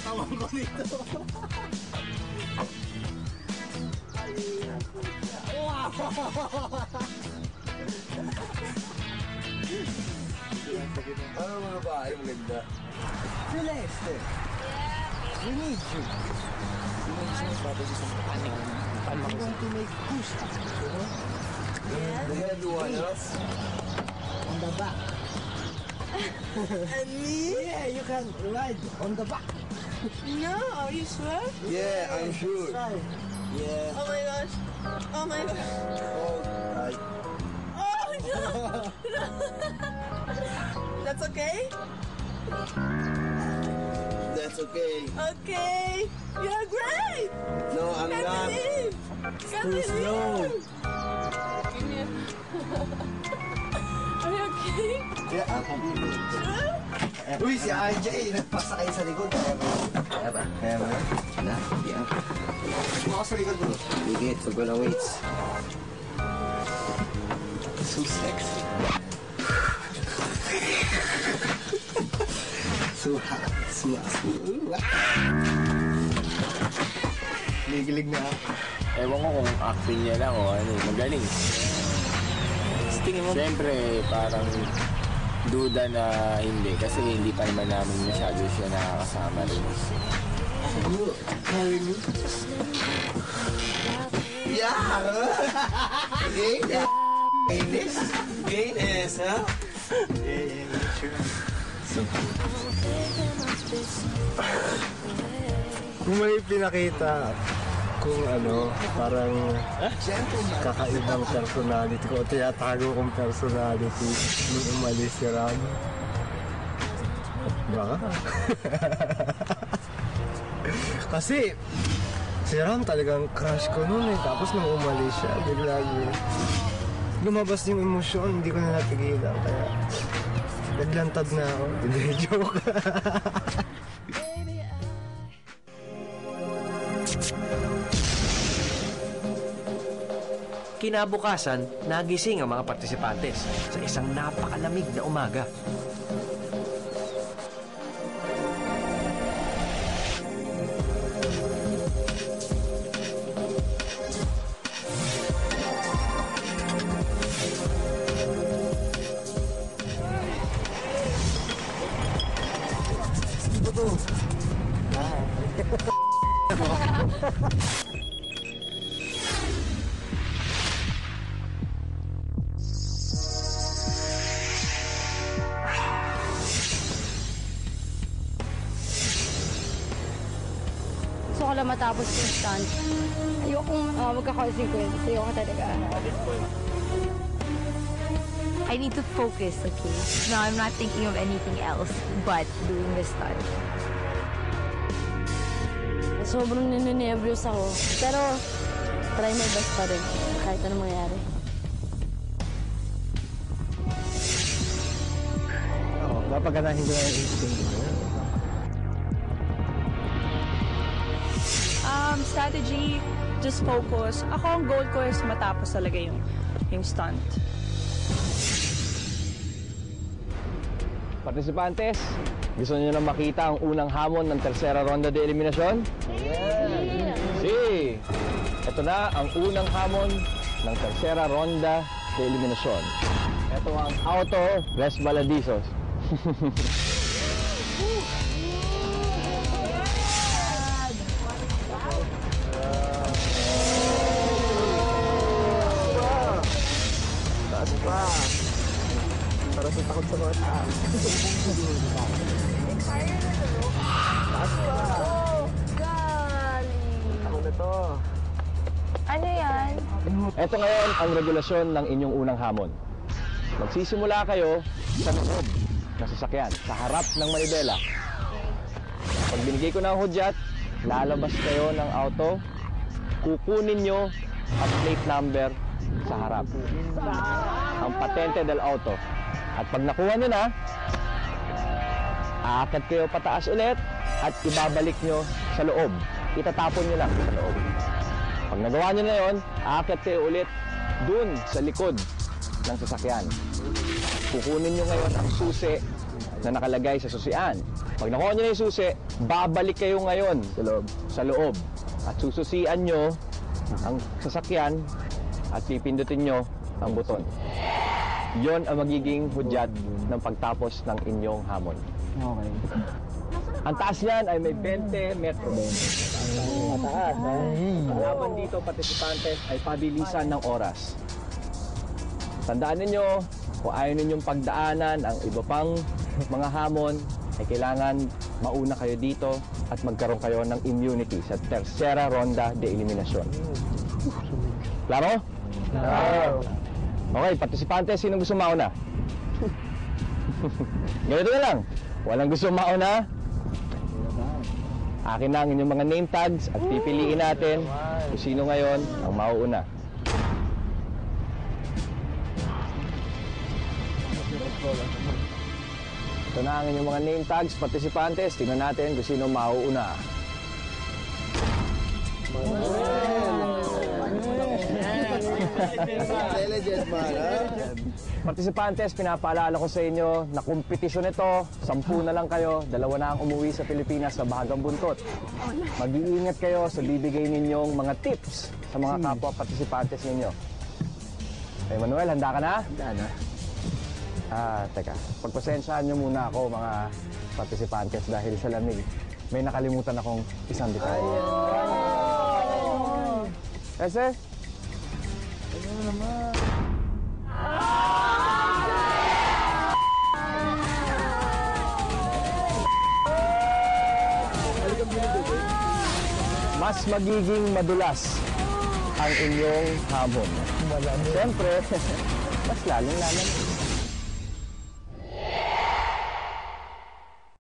katawan ko nito. Wow! Ano mga bahay maganda? Celeste! We need you. We need you para sa we want to make push-up, you know? They gotta do one else? On the back. And me? Yeah, you can ride on the back. No, are you sure? Yeah, I'm sure. Try. Yeah. Oh my gosh. Oh my gosh. Oh, right. Oh no! No! That's okay? That's okay. Okay. You're great! No, I'm Can't not. believe! Can't Too slow. Give me a... Are you okay? Yeah, I'm happy. Sure? Uy, si RJ, nagpasakay sa likod. Kaya ba? Kaya ba? Na? Yeah. Ako sa likod mo. Higit, so gonna wait. So sexy. So hot. So hot. Ligilig na ako. Ewan ko kung acting niya lang o ano, magaling. Siyempre, parang duda na hindi kasi hindi pa naman namin masyado siya nakakasama rin. Yeah! Yeah! Gaines? Gaines, ha? Yeah, sure. Kung may pinakita kung ano, parang kakaibang personality ko o tiyatago kong personality nung umalis si Ram. Baka. Kasi si Ram talagang crush ko noon eh. Tapos nung umalis siya, bigla lumabas yung emosyon, hindi ko na natigilan. Kaya naglantad na ako. Hindi, joke. Kinabukasan, nagising ang mga partisipantes sa isang napakalamig na umaga. Gusto ko lang matapos yung stunt. Ayokong magka-consequence. Ayoko talaga. I need to focus, okay? Now I'm not thinking of anything else but doing this stunt. Sobrang ninenervyos ako. Pero, try my best pa rin. Kahit anong mangyari. Oo, papaganahin ko na yung instinct ko. Strategy, just focus. Ako, ang goal ko is matapos talaga yung stunt. Partisipantes, gusto niyo na makita ang unang hamon ng tersera ronda de eliminasyon? Yeah! Si! Ito na ang unang hamon ng tersera ronda de eliminasyon. Ito ang auto resbaladizos. Para sa takot sa mga taas. Taas pa! Galing! Ako na to. Ano yan? Ito ngayon ang regulasyon ng inyong unang hamon. Magsisimula kayo sa loob ng sasakyan, sa harap ng manibela. Pag binigay ko na ang hudyat, lalabas kayo ng auto, kukunin nyo ang plate number sa harap. Ang patente del auto. At pag nakuha nyo na, aakyat kayo pataas ulit at ibabalik nyo sa loob. Itatapon nyo lang sa loob. Pag nagawa nyo na yun, aakyat kayo ulit dun sa likod ng sasakyan. Kukunin nyo ngayon ang susi na nakalagay sa susian. Pag nakuha nyo na yung susi, babalik kayo ngayon sa loob. At sususian nyo ang sasakyan at pipindutin nyo ang buton. Yon ang magiging hudyat ng pagtapos ng inyong hamon. Okay. Ang taas niyan ay may 20 metro. Mataas, Ang laban dito, partisipantes, ay pabilisan ng oras. Tandaan ninyo, kung ayaw ninyong pagdaanan ang iba pang mga hamon, ay kailangan mauna kayo dito at magkaroon kayo ng immunity sa tercera ronda de eliminasyon. Klaro? Okay, partisipantes, sino gusto mauna? Ganito na lang. Walang gusto mauna. Akin na ang inyong mga name tags at pipiliin natin kung sino ngayon ang mauuna. Ito na ang inyong mga name tags, partisipantes. Tingnan natin kung sino mauuna. Intelligent man, ha? Partisipantes, pinapaalala ko sa inyo na kompetisyon ito. 10 na lang kayo, 2 na ang umuwi sa Pilipinas sa bahagang buntot. Mag-iingat kayo sa bibigay ninyong mga tips sa mga kapwa partisipantes ninyo. Hey Manuel, handa ka na? Handa na. Teka. Pagpasensyahan nyo muna ako, mga partisipantes, dahil sa lamig. May nakalimutan akong isang detalye. Ese? Mas magiging madulas ang inyong hamon. Siyempre, mas lalong laman.